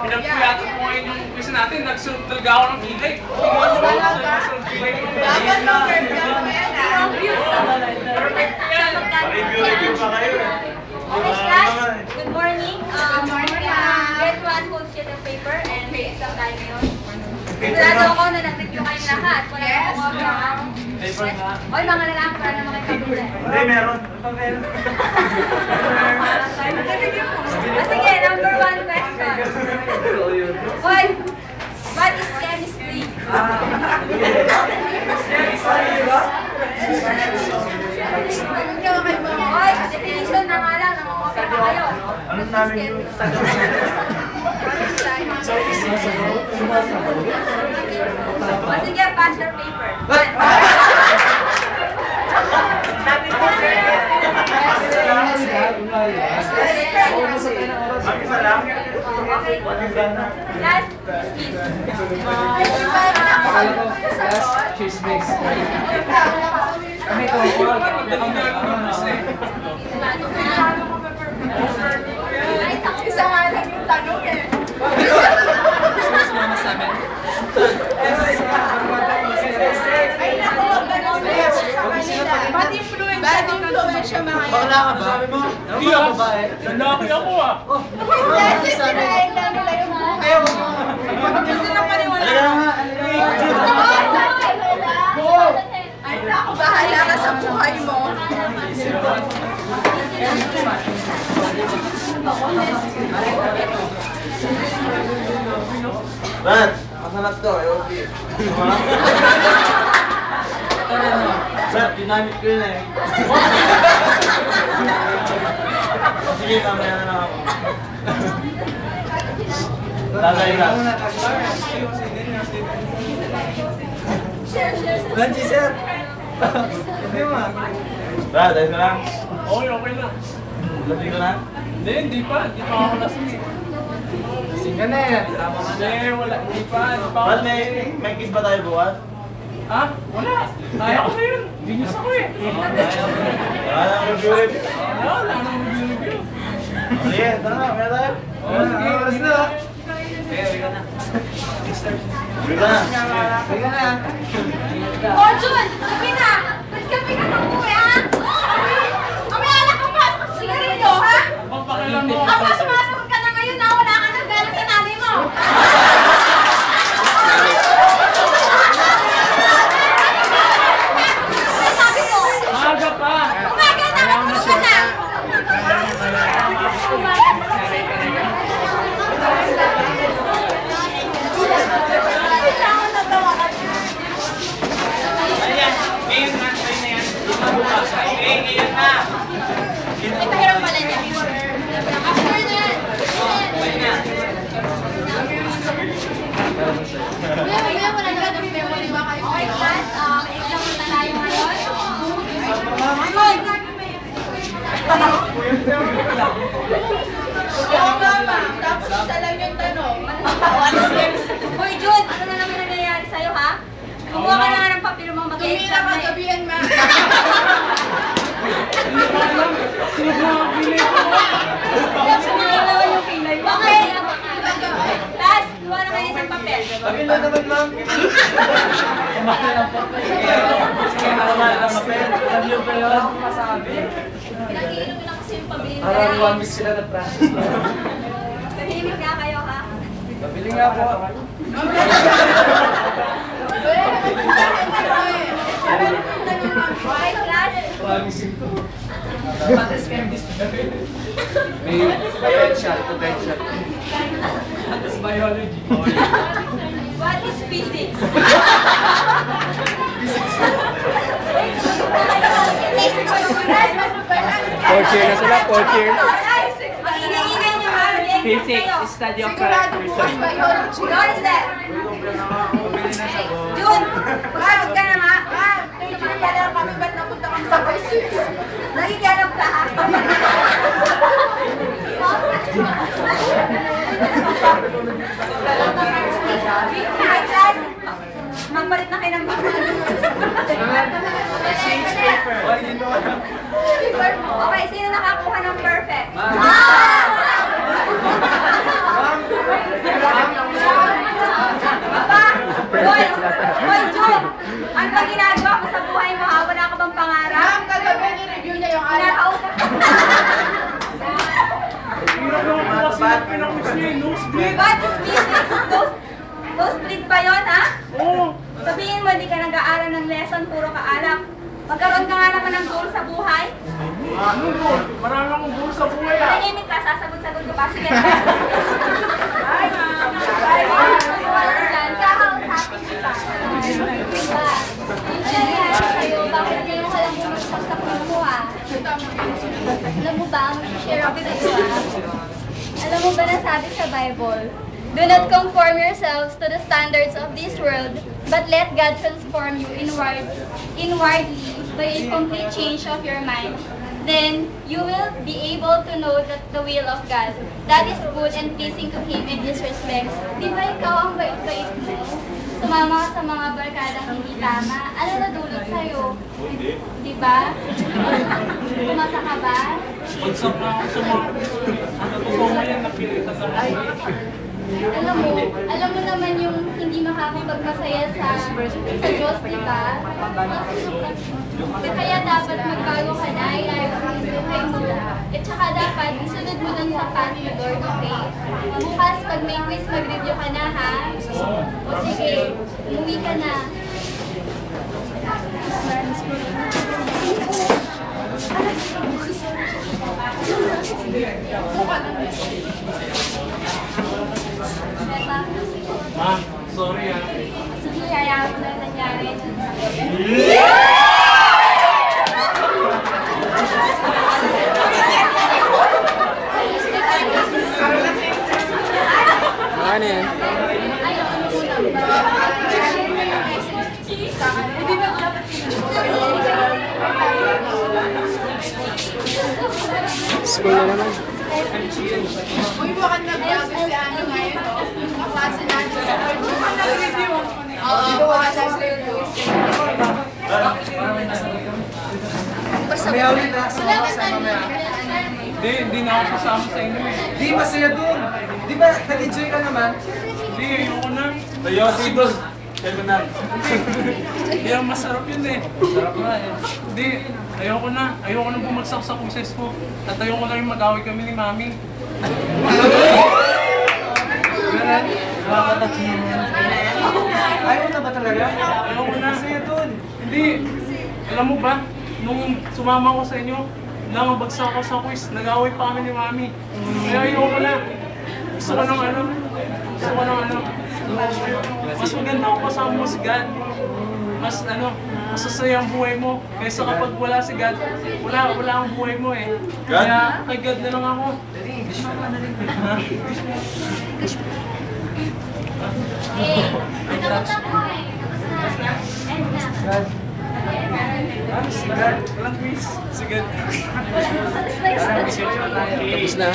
Pinagpuyatan ko ngayon yung quiz natin, nagsunod talaga ako ng kilay. Dapat no, perfect yan. Review pa kayo. Okay, class. Good morning. Get one whole sheet of paper and exam tayo ngayon. Sigurado ako na nag-review kayong lahat. Wala akong oy, mga lalaki para naman kayo kabulan. Hindi, meron. Sige, number 1 question. Oy, what is chemistry? Oy, definition na nga lang. Nangungopi pa kayo. Anong namin yung O sige, pass your paper. isa lang? Okay. Last, please. Cheese mix. Kami ito. Isa nga lang yung tanong eh. Mama sa amin. Ay naku, ganun na sa kanila. Bad influence siya mga yan. Bakla ka ba? Hindi ako ba eh? Lalaki ako ah. Kasi sinahin na nila yung buhay. Gusto na paniwala. Ay naku, bahala ka sa buhay mo. Brad, masarap to. Brad, dinamit ko yun eh. Sige, mamaya na lang ako. Tagay na. Lanchi, sir. Brad, ayos ka lang. Okay, okay na. Lasing ko na. Hindi pa. Hindi pa ako lasing eh. Lasing ka na yan. Tama ka na. Wala. Hindi pa. Brad, may kiss ba tayo bukas? Ha? Wala. Kaya ko na yun. Binyos ako eh. Wala nang review. Wala nang review. Sige, tara na. Kaya tayo. Sige, oras na. Uwi ka na. Uwi ka na. Uwi ka na. Oh, Jun! Sabi na! Ba't kami ka nang uwi, ha? Kami anak ko pa! Sigarilyo, ha? Papakilan mo. Ako, sumasagot ka na ngayon na wala ka nang galang sa nanay mo! Ano sabi mo? Maaga pa. Umaga na! Matulog ka na! Ngayon na. Ngayon na yan. Okay, ngayon na. May pahirap pala niya. After that, Kuya, wala na ba ng memory ba kayo? Okay, class. Exam na tayo ngayon. Oo nga ma, tapos isa lang yung tanong. Hoy, Jun! Ano na naman nangyayari sa'yo, ha? Kumuha ka na nga ng papel mo Tumira mag-exam ka na eh. gabihan ma. Sinalawan yung kilay mo. Okay. Class, kuha na kayo isang papel. Sabi na naman, ma'am. Sige, naman ang mapel. Sabi yung pala. Pinag-iinumin ako kasi yung pabili mo. Parang 1 week sila nag-practice. Tahimik nga kayo, ha? Pabili nga po. Okay, class. May potential. Tapos biology. What is physics? Fourth year na sila, fourth year. Ang ingay-ingay niyo, ha? Physics, study of Sigurado bukas characters. biology. What is that? Jun, magsagot ka na, ha? Third year pa lang kami, ba't napunta kami sa physics? Nakikialam ka, ha? Okay, class. Magpalit na kayo ng Exchange paper. Okay, sino nakakuha ng perfect? Ah! Hoy, Joe! Ano ba ginagawa mo sa buhay mo, ha? Wala ka bang pangarap? Ma'am, kagabi ni-review niya yung alak. Kinakausap ka. What is business? Nosebleed ba yun, ha? Oo. Sabihin mo, di ka nag-aaral ng lesson, puro ka alak. Magkaroon ka nga naman ng goal sa buhay. Ano po? Marami akong goal sa buhay ah. Nanimik ka, sasagot-sagot ka pa. Sige, bye, ma'am. Bye, ma'am. Kakausapin kita. Diba? Yung nangyayari sa'yo, bakit ngayon ka lang bumagsak sa puso, ha? Alam mo ba, mag-share ako sa'yo, ha? Alam mo ba na sabi sa Bible, do not conform yourselves to the standards of this world, but let God transform you inwardly by a complete change of your mind. Then you will be able to know that the will of God, that is good and pleasing to Him in these respects. Di ba ikaw ang bait-bait mo? Sumama ka sa mga barkadang hindi tama. Ano nadulot sa'yo? Di ba? Kumasa ka ba? Bagsak na ako sa mga... Ano ko po ngayon napilita sa mga... Alam mo naman yung hindi makakapagmasaya sa Diyos, di ba? Kaya dapat magbago ka na, iayos mo yung buhay mo. At saka dapat isunod mo dun sa path ni Lord, okay? Bukas, pag may quiz, mag-review ka na, ha? O sige, umuwi ka na. Ma'am, sorry ah. Sige, hayaan mo na nangyari. Ano yan? School na naman. Uy, baka nag-vlog si ano ngayon, no? Yung klase natin sa nag-review. Oo, baka nag-review. May hawli na sa mga kasama mo yan. Hindi na ako sasama sa inyo eh. Di, masaya dun. Di ba, nag-enjoy ka naman? Hindi, ayoko na. Tayo, Sidon. Terminal. Hindi ang masarap yun eh. Sarap na eh. Hindi, ayoko na. Ayoko na bumagsak sa quizzes ko. At ayoko na rin mag-away kami ni Mami. Ganun. Ayaw na ba talaga? Ayoko na. Masaya dun. Hindi. Alam mo ba, nung sumama ko sa inyo, nangabagsak ako sa quiz, nag-away pa kami ni Mami. Kaya ayoko na. Gusto ko ng ano. Gusto ko ng ano. Mas maganda ako kasama mo si God. Mas ano, masasaya ang buhay mo. Kaysa kapag wala si God, wala ang buhay mo eh. Kaya kay God na lang ako. Hey, tapos na po eh. Tapos na. End na. Si God, walang quiz. Si God. Tapos na. Tapos na.